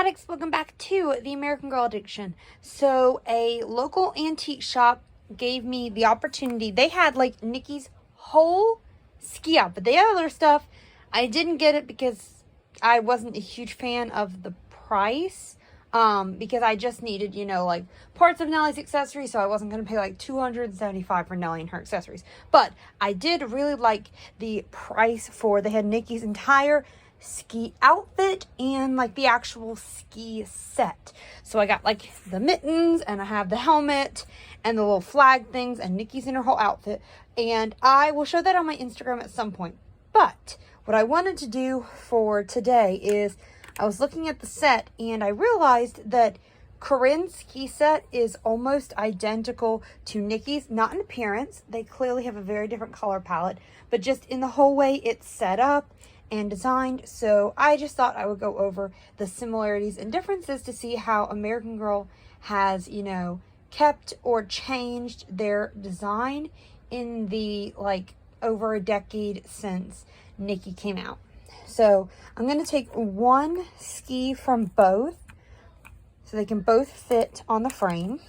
addicts, welcome back to the American Girl Addiction. So a local antique shop gave me the opportunity. They had like Nicki's whole ski outfit. They had other stuff. I didn't get it because I wasn't a huge fan of the price. Because I just needed, like parts of Nellie's accessories, so I wasn't going to pay like $275 for Nellie and her accessories. But I did really like the price they had Nicki's entire ski outfit and like the actual ski set. So I got like the mittens, and I have the helmet and the little flag things, and Nicki's in her whole outfit. And I will show that on my Instagram at some point. But what I wanted to do for today is I was looking at the set and I realized that Corinne's ski set is almost identical to Nicki's, not in appearance. They clearly have a very different color palette, but just in the whole way it's set up and designed. So I just thought I would go over the similarities and differences to see how American Girl has, kept or changed their design in the over a decade since Nicki came out. So I'm going to take one ski from both so they can both fit on the frame.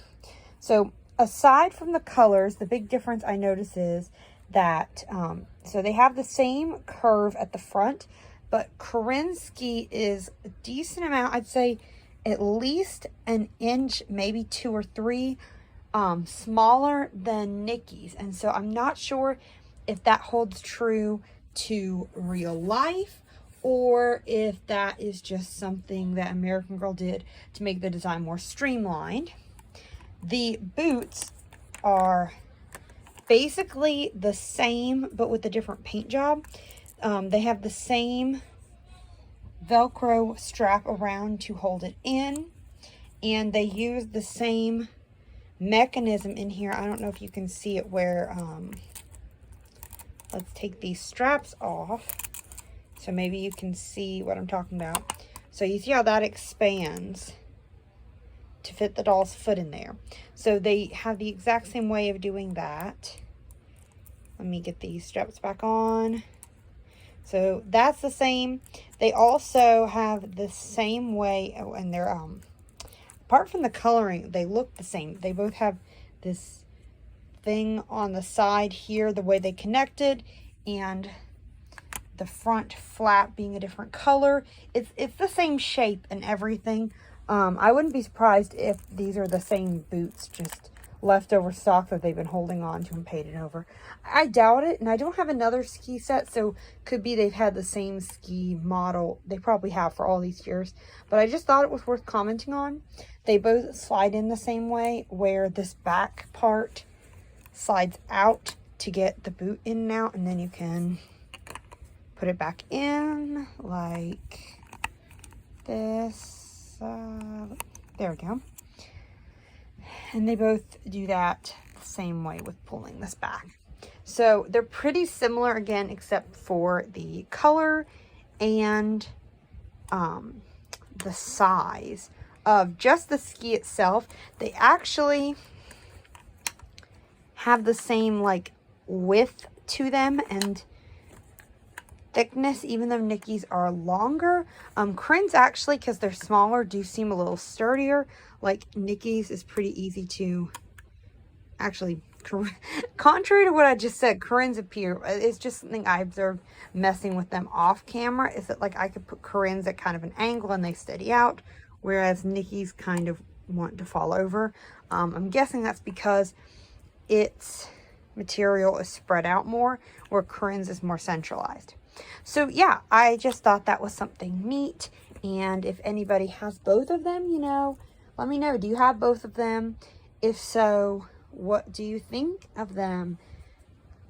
So aside from the colors, the big difference I notice is that, so they have the same curve at the front, but Corinne's ski is a decent amount, I'd say at least an inch, maybe 2 or 3 smaller than Nicki's. And so I'm not sure if that holds true to real life, or if that is just something that American Girl did to make the design more streamlined. The boots are basically the same, but with a different paint job. They have the same Velcro strap around to hold it in, and they use the same mechanism in here. I don't know if you can see it where, let's take these straps off. So maybe you can see what I'm talking about. So you see how that expands to fit the doll's foot in there. So they have the exact same way of doing that. Let me get these straps back on. So that's the same. They also have the same way, and they're, apart from the coloring, they look the same. They both have this thing on the side here, the way they connected, and the front flap being a different color. It's the same shape and everything. I wouldn't be surprised if these are the same boots, just leftover stock that they've been holding on to and painted over. I doubt it, and I don't have another ski set, so could be they've had the same ski model. They probably have for all these years, but I just thought it was worth commenting on. They both slide in the same way, where this back part slides out to get the boot in and out, and then you can put it back in like this. There we go. And they both do that the same way with pulling this back. So they're pretty similar again, except for the color and the size of just the ski itself. They actually have the same width to them and thickness, even though Nicki's are longer. Corinne's actually, because they're smaller, do seem a little sturdier. Like Nicki's is pretty easy to actually, contrary to what I just said, Corinne's appear, it's just something I observed messing with them off camera, is that I could put Corinne's at kind of an angle and they steady out, whereas Nicki's kind of want to fall over. I'm guessing that's because its material is spread out more, where Corinne's is more centralized. So yeah, I just thought that was something neat. And if anybody has both of them, let me know. Do you have both of them? If so, what do you think of them?